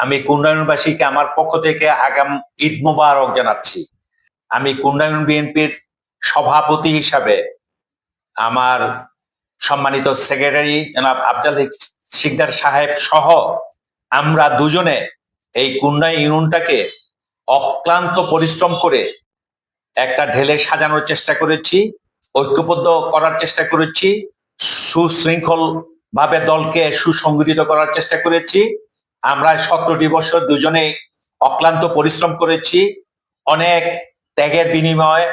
আমি কুন্ডায়নবাসীকে আমার পক্ষ থেকে আগাম ঈদ মোবারক জানাচ্ছি। আমি কুন্ডায়ন বিএনপির সভাপতি হিসাবে আমার সম্মানিত সেক্রেটারি জনাব আফজাল শিকদার সাহেব সহ আমরা দুজনে এই কুন্ডাই ইউনিয়নটাকে অক্লান্ত পরিশ্রম করে একটা ঢেলে সাজানোর চেষ্টা করেছি, ঐক্যবদ্ধ করার চেষ্টা করেছি, সুশৃঙ্খল ভাবে দলকে সুসংগঠিত করার চেষ্টা করেছি। আমরা 17টি বছর দুজনে অক্লান্ত পরিশ্রম করেছি, অনেক ত্যাগের বিনিময়,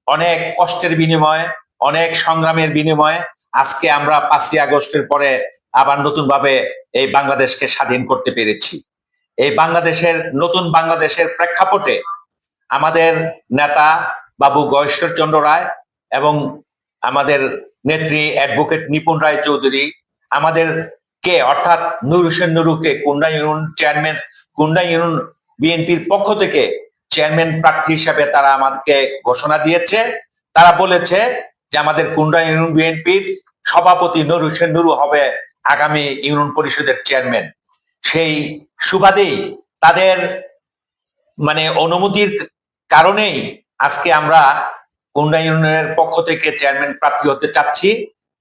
অনেক কষ্টের বিনিময়, অনেক সংগ্রামের বিনিময়ে আজকে আমরা 5ই আগস্টের পরে আবার নতুন ভাবে এই বাংলাদেশকে স্বাধীন করতে পেরেছি। এই নতুন বাংলাদেশের প্রেক্ষাপটে আমাদের নেতা বাবু গয়েশ্বরচন্দ্র রায় এবং আমাদের নেত্রী অ্যাডভোকেট নিপুণ রায় চৌধুরী আমাদের কে অর্থাৎ নূর হোসেন নুরুকে কুন্ডা ইউনিয়ন বিএনপির পক্ষ থেকে চেয়ারম্যান প্রার্থী হিসাবে তারা আমাদেরকে ঘোষণা দিয়েছে। তারা বলেছে যে আমাদের কুন্ডা ইউনিয়ন বিএনপির সভাপতি নূর হোসেন নুরু হবে আগামী ইউনিয়ন পরিষদের চেয়ারম্যান। সেই সুবাদেই তাদের অনুমতির কারণেই আজকে আমরা কুন্ডা ইউনিয়নের পক্ষ থেকে চেয়ারম্যান প্রার্থী হতে চাচ্ছি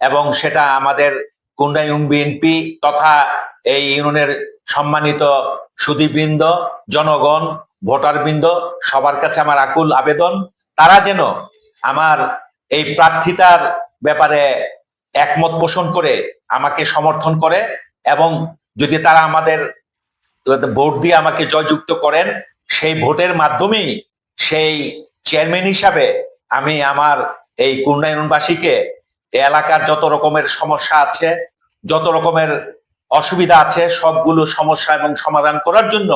এবং সেটা আমাদের কুন্ডা ইউনিয়ন বিএনপি তথা এই ইউনিয়নের সম্মানিত সুধীবৃন্দ, জনগণ, ভোটারবৃন্দ সবার কাছে আমার আকুল আবেদন তারা যেন আমার এই প্রার্থিতার ব্যাপারে একমত পোষণ করে আমাকে সমর্থন করে এবং যদি তারা আমাদের ভোট দিয়ে আমাকে জয়যুক্ত করেন সেই ভোটের মাধ্যমেই সেই চেয়ারম্যান হিসাবে আমি আমার এই কুন্ডা ইউনিয়নবাসীকে এলাকার যত রকমের সমস্যা আছে, যত রকমের অসুবিধা আছে সবগুলো সমস্যা এবং সমাধান করার জন্য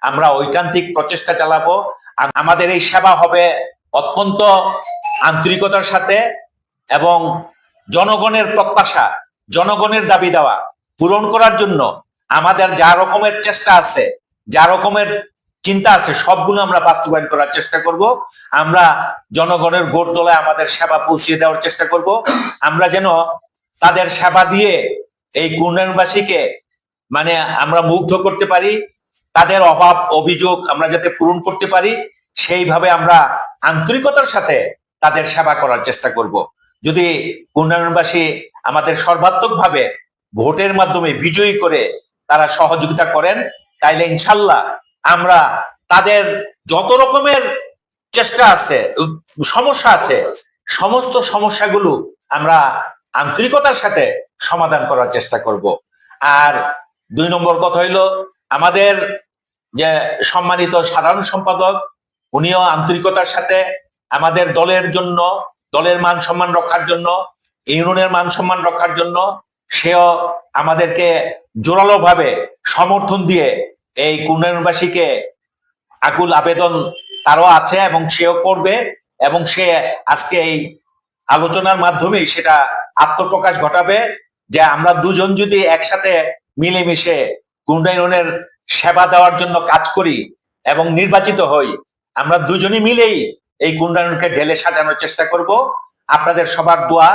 আমরা ঐকান্তিক প্রচেষ্টা চালাবো। আমাদের এই সেবা হবে অত্যন্ত আন্তরিকতার সাথে এবং জনগণের প্রত্যাশা, জনগণের দাবি দেওয়া পূরণ করার জন্য আমাদের যা রকমের চেষ্টা আছে, যা রকমের চিন্তা আছে সবগুলো আমরা বাস্তবায়ন করার চেষ্টা করব। আমরা জনগণের গোড় তলায় আমাদের সেবা পৌঁছিয়ে দেওয়ার চেষ্টা করব। আমরা যেন তাদের সেবা দিয়ে এই কুন্ডায়নবাসীকে আমরা মুগ্ধ করতে পারি, তাদের অভাব অভিযোগ আমরা যাতে পূরণ করতে পারি সেইভাবে আমরা আন্তরিকতার সাথে তাদের সেবা করার চেষ্টা করব। যদি কুন্ডায়নবাসী আমাদের সর্বাত্মকভাবে ভোটের মাধ্যমে বিজয়ী করে তারা সহযোগিতা করেন তাইলে ইনশাল্লাহ আমরা তাদের যত রকমের চেষ্টা আছে, সমস্যা আছে, সমস্ত সমস্যাগুলো আমরা আন্তরিকতার সাথে সমাধান করার চেষ্টা করব। আর 2 নম্বর কথা হইলো আমাদের যে সম্মানিত সাধারণ সম্পাদক উনিও আন্তরিকতার সাথে আমাদের দলের জন্য, দলের মান সম্মান রক্ষার জন্য, ইউনিয়নের মান সম্মান রক্ষার জন্য সেও আমাদেরকে জোরালো ভাবে সমর্থন দিয়ে এই কুন্ডায়নবাসীকে আকুল আবেদন তারও আছে এবং সেও করবে এবং সে আজকে এই আলোচনার মাধ্যমে সেটা আত্মপ্রকাশ ঘটাবে যে আমরা দুজন যদি একসাথে মিলেমিশে কুন্ডা ইউনিয়নের সেবা দেওয়ার জন্য কাজ করি এবং নির্বাচিত হই, আমরা দুজনই মিলেই এই কুন্ডা ইউনিয়নকে ঢেলে সাজানোর চেষ্টা করব। আপনাদের সবার দোয়া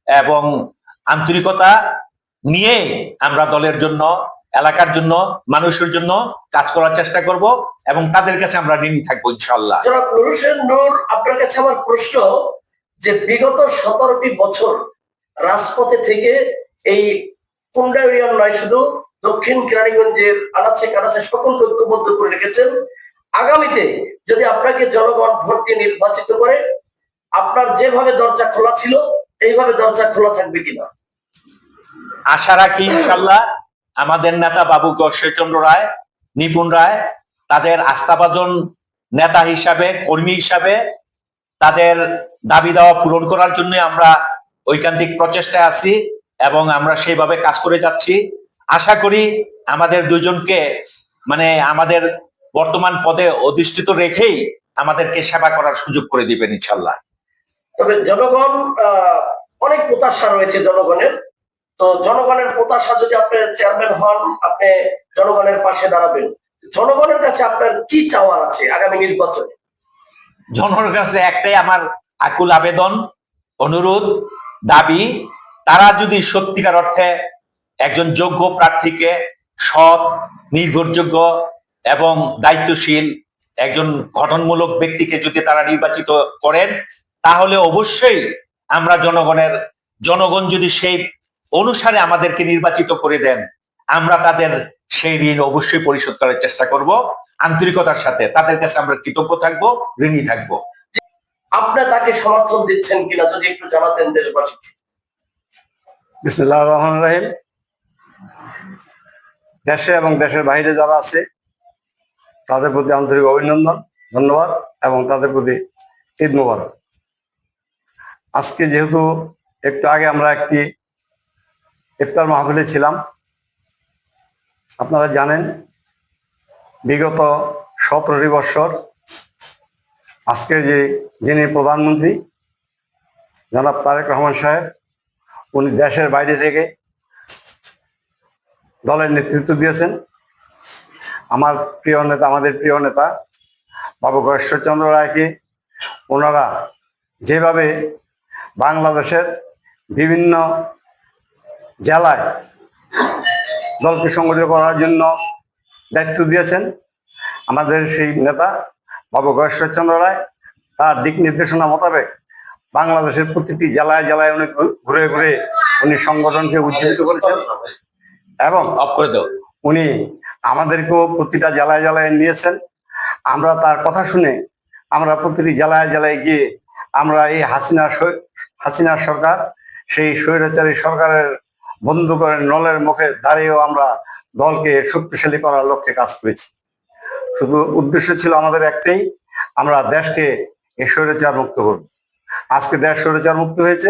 এবং আন্তরিকতা নিয়ে আমরা দলের জন্য, এলাকার জন্য, মানুষের জন্য কাজ করার চেষ্টা করব এবং তাদের কাছে আমরা ঋণী থাকবো ইনশাআল্লাহ। জনাব নূর হোসেন নূর, আপনার কাছে আমার প্রশ্ন যে বিগত 17টি বছর রাজপথে থেকে এই কুন্ডা ইউনিয়ন নয় শুধু দক্ষিণ কেরানীগঞ্জের আনাচে কানাচে সকল ঐক্যবদ্ধ করে রেখেছেন। আগামীতে যদি আপনাকে জনগণ ভোট দিয়ে নির্বাচিত করে আপনার যেভাবে দরজা খোলা ছিল এইভাবে দরজা খোলা থাকবে কিনা? আশা রাখি ইনশাআল্লাহ। আমাদের নেতা বাবু গয়েশ্বরচন্দ্র রায়, নিপুণ রায় তাদের আস্থাভাজন নেতা হিসাবে, কর্মী হিসাবে তাদের দাবি দেওয়া পূরণ করার জন্য আমরা ঐকান্তিক প্রচেষ্টায় আছি এবং আমরা সেইভাবে কাজ করে যাচ্ছি। আশা করি আমাদের দুজনকে আমাদের বর্তমান পদে অধিষ্ঠিত রেখেই আমাদেরকে সেবা করার সুযোগ করে দিবেন ইনশাআল্লাহ। তবে জনগণ অনেক প্রত্যাশা রয়েছে জনগণের, তো জনগণের প্রত্যাশা যদি আপনি চেয়ারম্যান হন, আপনি জনগণের পাশে দাঁড়াবেন, জনগণের কাছে আপনার কি চাওয়ার আছে আগামী নির্বাচনে? জনগণের কাছে একটাই আমার আকুল আবেদন, অনুরোধ, দাবি, তারা যদি সত্যিকার অর্থে একজন যোগ্য প্রার্থীকে, সৎ, নির্ভরযোগ্য এবং দায়িত্বশীল একজন গঠনমূলক ব্যক্তিকে যদি তারা নির্বাচিত করেন, তাহলে অবশ্যই আমরা জনগণ যদি সেই অনুসারে আমাদেরকে নির্বাচিত করে দেন, আমরা তাদের সেই ঋণ অবশ্যই পরিশোধ করার চেষ্টা করব। আন্তরিকতার সাথে তাদের কাছে আমরা কৃতজ্ঞ থাকবো, ঋণী থাকবো। আপনি তাকে সমর্থন দিচ্ছেন কিনা যদি একটু জানাতেন দেশবাসীকে। বিসমিল্লাহির রহমানির রহিম। দেশে এবং দেশের বাইরে যারা আছে তাদের প্রতি আন্তরিক অভিনন্দন, ধন্যবাদ এবং তাদের প্রতি ঈদ মোবারক। আজকে যেহেতু একটু আগে আমরা একটি ইফতার মাহফিলে ছিলাম, আপনারা জানেন বিগত 17 বছর আজকের যিনি প্রধানমন্ত্রী জনাব তারেক রহমান সাহেব, উনি দেশের বাইরে থেকে দলের নেতৃত্ব দিয়েছেন। আমাদের প্রিয় নেতা বাবু ঈশ্বরচন্দ্র রায়কে ওনারা যেভাবে বাংলাদেশের বিভিন্ন জেলায় দলকে সংগঠিত করার জন্য দায়িত্ব দিয়েছেন, আমাদের সেই নেতা বাবু ঈশ্বরচন্দ্র রায় তার দিক নির্দেশনা মোতাবেক বাংলাদেশের প্রতিটি জেলায় জেলায় উনি ঘুরে ঘুরে উনি সংগঠনকে উজ্জীবিত করেছেন এবং উনি আমাদেরকেও প্রতিটা জেলায় জেলায় নিয়েছেন। আমরা তার কথা শুনে আমরা প্রতিটি জেলায় জেলায় গিয়ে আমরা এই হাসিনার সরকার, সেই স্বৈরাচারী সরকারের বন্দুকের নলের মুখে দাঁড়িয়েও আমরা দলকে শক্তিশালী করার লক্ষ্যে কাজ করেছি। শুধু উদ্দেশ্য ছিল আমাদের একটাই, আমরা দেশকে এই স্বৈরাচার মুক্ত করব। আজকে দেশ স্বৈরাচার মুক্ত হয়েছে।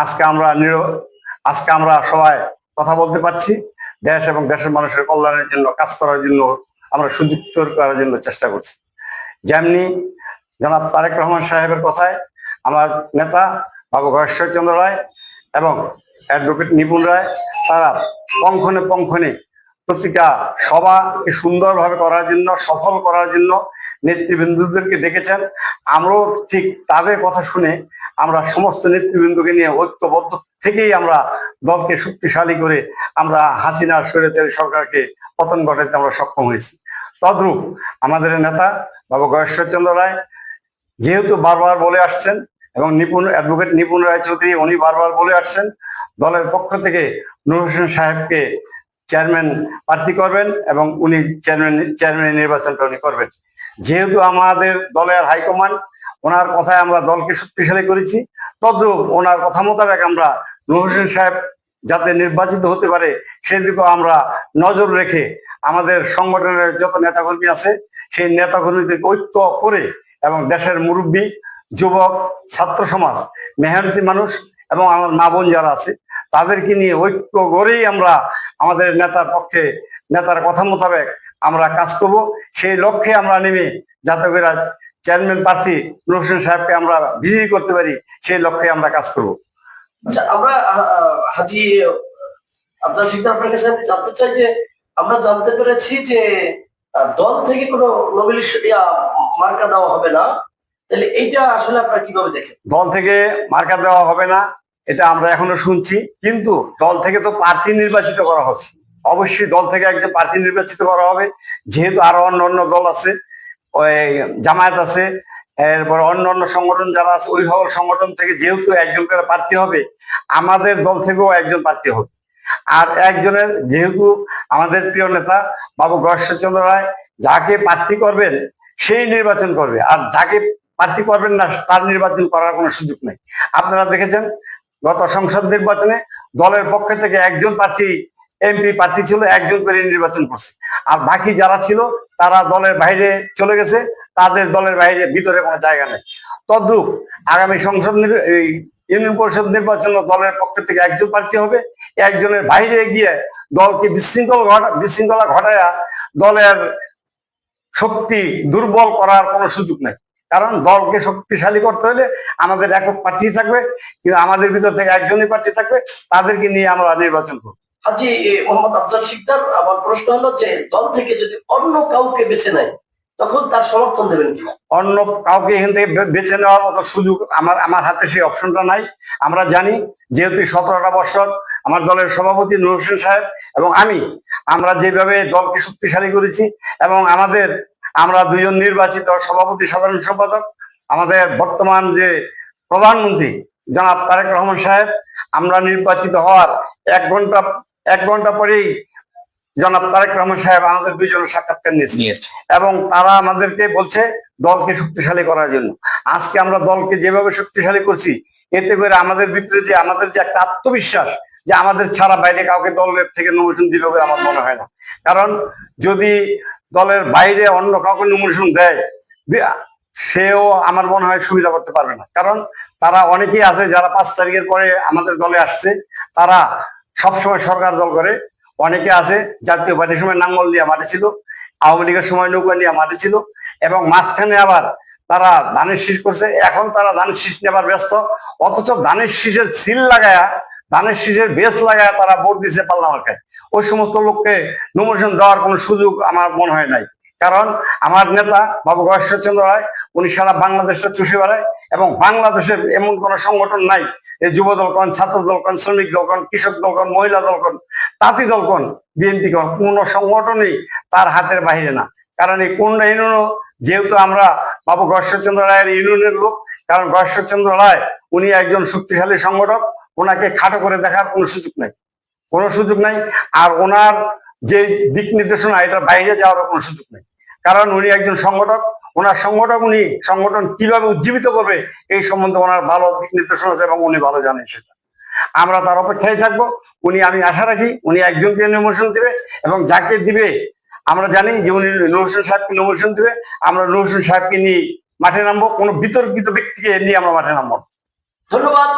আজকে আমরা সবাই কথা বলতে পারছি, দেশ এবং দেশের মানুষের কল্যাণের জন্য কাজ করার জন্য আমরা সুযোগ তৈরি করার জন্য চেষ্টা করছি। যেমনি জনাব তারেক রহমান সাহেবের কথায় আমার নেতা বাবু ঈশ্বরচন্দ্র রায় এবং অ্যাডভোকেট নিপুণ রায় তারা পঙ্খনে পঙ্খনে প্রতিটা সভাকে সুন্দরভাবে করার জন্য, সফল করার জন্য নেতৃবৃন্দদেরকে ডেকেছেন। আমরাও ঠিক তাদের কথা শুনে আমরা সমস্ত নেতৃবৃন্দকে নিয়ে ঐক্যবদ্ধ থেকেই আমরা দলকে শক্তিশালী করে আমরা হাসিনার স্বৈরাচারী সরকারকে পতন ঘটাতে আমরা সক্ষম হয়েছি। তদ্রূপ আমাদের নেতা বাবু ঈশ্বরচন্দ্র রায় যেহেতু বারবার বলে আসছেন এবং অ্যাডভোকেট নিপুণ রায় চৌধুরী উনি বারবার বলে আসছেন দলের পক্ষ থেকে নূর হোসেন সাহেবকে চেয়ারম্যান প্রার্থী করবেন এবং উনি চেয়ারম্যান নির্বাচনটা উনি করবেন। যেহেতু আমাদের দলের হাইকমান্ড ওনার কথায় আমরা দলকে শক্তিশালী করেছি, তদ্রূপ ওনার কথা মোতাবেক আমরা নূর হোসেন সাহেব যাতে নির্বাচিত হতে পারে সেদিকেও আমরা নজর রেখে আমাদের সংগঠনের যত নেতাকর্মী আছে সেই নেতাকর্মীদেরকে ঐক্য করে এবং দেশের মুরব্বী, যুবক, ছাত্র সমাজ, মেহনতি মানুষ এবং আমার মা বোন যারা আছে তাদেরকে নিয়ে ঐক্য করেই আমরা আমাদের নেতার কথা মোতাবেক আমরা কাজ করব। সেই লক্ষ্যে আমরা নেমে যাতে করে চেয়ারম্যান প্রার্থী নূর হোসেন সাহেবকে আমরা বিজয়ী করতে পারি সেই লক্ষ্যে আমরা কাজ করব। আচ্ছা, আমরা হাজি আব্দুল শিকদার আপনার কাছে জানতে চাই যে আমরা জানতে পেরেছি যে দল থেকে কোনো নোবেল মার্কা দেওয়া হবে না, তাহলে এইটা আসলে আপনারা কিভাবে দেখেন? দল থেকে মার্কা দেওয়া হবে না এটা আমরা এখনো শুনছি, কিন্তু দল থেকে তো প্রার্থী নির্বাচিত করা হচ্ছে। অবশ্যই দল থেকে একজন প্রার্থী নির্বাচিত করা হবে, যেহেতু আরো অন্য দল আছে, ওই জামায়াত আছে, এরপর অন্য সংগঠন যারা আছে ওই সকল সংগঠন থেকে যেহেতু একজন করে প্রার্থী হবে, আমাদের দল থেকেও একজন প্রার্থী হবে। আর একজনের যেহেতু আমাদের প্রিয় নেতা বাবু ঈশ্বরচন্দ্র রায় যাকে প্রার্থী করবেন সেই নির্বাচন করবে, আর যাকে প্রার্থী করবেন না তার নির্বাচন করার কোনো সুযোগ নেই। আপনারা দেখেছেন গত সংসদ নির্বাচনে দলের পক্ষ থেকে একজন প্রার্থী এমপি প্রার্থী ছিল, একজন করে নির্বাচন করছে, আর বাকি যারা ছিল তারা দলের বাইরে চলে গেছে, তাদের দলের বাইরে ভিতরে কোনো জায়গা নেই। তদ্রূপ আগামী ইউনিয়ন পরিষদ নির্বাচন দলের পক্ষ থেকে একজন প্রার্থী হবে, একজনের বাইরে গিয়ে দলকে বিশৃঙ্খলা ঘটায়া দলের শক্তি দুর্বল করার কোনো সুযোগ নেই। কারণ দলকে শক্তিশালী করতে হলে আমাদের একক প্রার্থী থাকবে, কিন্তু আমাদের ভিতর থেকে একজনই প্রার্থী থাকবে, তাদেরকে নিয়ে আমরা নির্বাচন করব। হাজি মোহাম্মদ আফজাল শিকদার, আমার প্রশ্ন হলো যে দল থেকে যদি অন্য কাউকে বেছে নেয় তখন তার সমর্থন দেবেন কিনা? অন্য কাউকে এখান থেকে বেছে নেওয়ার মতো সুযোগ আমার হাতে সেই অপশনটা নাই। আমরা জানি যেহেতু 17টা বছর আমার দলের সভাপতি নূর হোসেন সাহেব এবং আমরা যেভাবে দলকে শক্তিশালী করেছি এবং আমরা দুজন নির্বাচিত সভাপতি সাধারণ সম্পাদক, আমাদের বর্তমান যে প্রধানমন্ত্রী জনাব তারেক রহমান সাহেব, আমরা নির্বাচিত হওয়ার এক ঘন্টা পরেই জনাব তারেক রহমান সাহেব আমাদের দুজনের সাক্ষাৎকার নিয়েছে এবং তারা আমাদেরকে বলছে দলকে শক্তিশালী করার জন্য। আজকে আমরা দলকে যেভাবে শক্তিশালী করছি, এতে করে আমাদের ভিতরে যে একটা আত্মবিশ্বাস যে আমাদের ছাড়া বাইরে কাউকে দলের থেকে নমিনেশন দিবে বলে আমার মনে হয় না। কারণ যদি দলের বাইরে অন্য কাউকে নমিনেশন দেয়, সেও আমার মনে হয় সুবিধা করতে পারবে না। কারণ তারা অনেকেই আছে যারা 5 তারিখের পরে আমাদের দলে আসছে, তারা সবসময় সরকার দল করে। অনেকে আছে জাতীয় পার্টির সময় নাঙ্গল নিয়ে মাঠে ছিল, আওয়ামী লীগের সময় নৌকা নিয়ে মাঠে ছিল, এবং মাঝখানে আবার তারা ধানের শীষ করছে। এখন তারা ধানের শীষ নেবার ব্যস্ত, অথচ ধানের শীষের সিল লাগায়া, ধানের শীষের বেস লাগায়া তারা ভোট দিচ্ছে পাল্লা মার্কায়। ওই সমস্ত লোককে নমিনেশন দেওয়ার কোনো সুযোগ আমার মনে হয় নাই। কারণ আমার নেতা বাবু গয়েশ্বরচন্দ্র রায়, উনি সারা বাংলাদেশটা চষে বেড়ায় এবং বাংলাদেশের এমন কোনো সংগঠন নাই, এই যুব দল কোন, ছাত্র দল কোন, শ্রমিক দল কোন, কৃষক দল কোন, মহিলা দল কোন, তাঁতি দল কোন, বিএনপি কোন, কোন সংগঠনই তার হাতের বাহিরে না। কারণ এই কোন্ডা ইউনিয়নও যেহেতু আমরা বাবু গয়েশ্বরচন্দ্র রায়ের ইউনিয়নের লোক, কারণ গয়েশ্বরচন্দ্র রায় উনি একজন শক্তিশালী সংগঠক, ওনাকে খাটো করে দেখার কোনো সুযোগ নাই। আর ওনার যে দিক নির্দেশনা, এটার বাইরে যাওয়ার কোনো সুযোগ নেই। কারণ উনি একজন সংগঠক, উনি সংগঠন কিভাবে উজ্জীবিত করবে এই সম্বন্ধে ওনার ভালো দিক নির্দেশনা আছে এবং উনি ভালো জানেন সেটা। আমরা তার অপেক্ষায় থাকবো। আমি আশা রাখি উনি একজনকে নমিনেশন দিবে এবং যাকে দিবে আমরা জানি যে উনি নূর হোসেন সাহেবকে নমিনেশন দিবে। আমরা নূর হোসেন সাহেবকে নিয়ে মাঠে নামবো, কোনো বিতর্কিত ব্যক্তিকে নিয়ে আমরা মাঠে নামবো। ধন্যবাদ।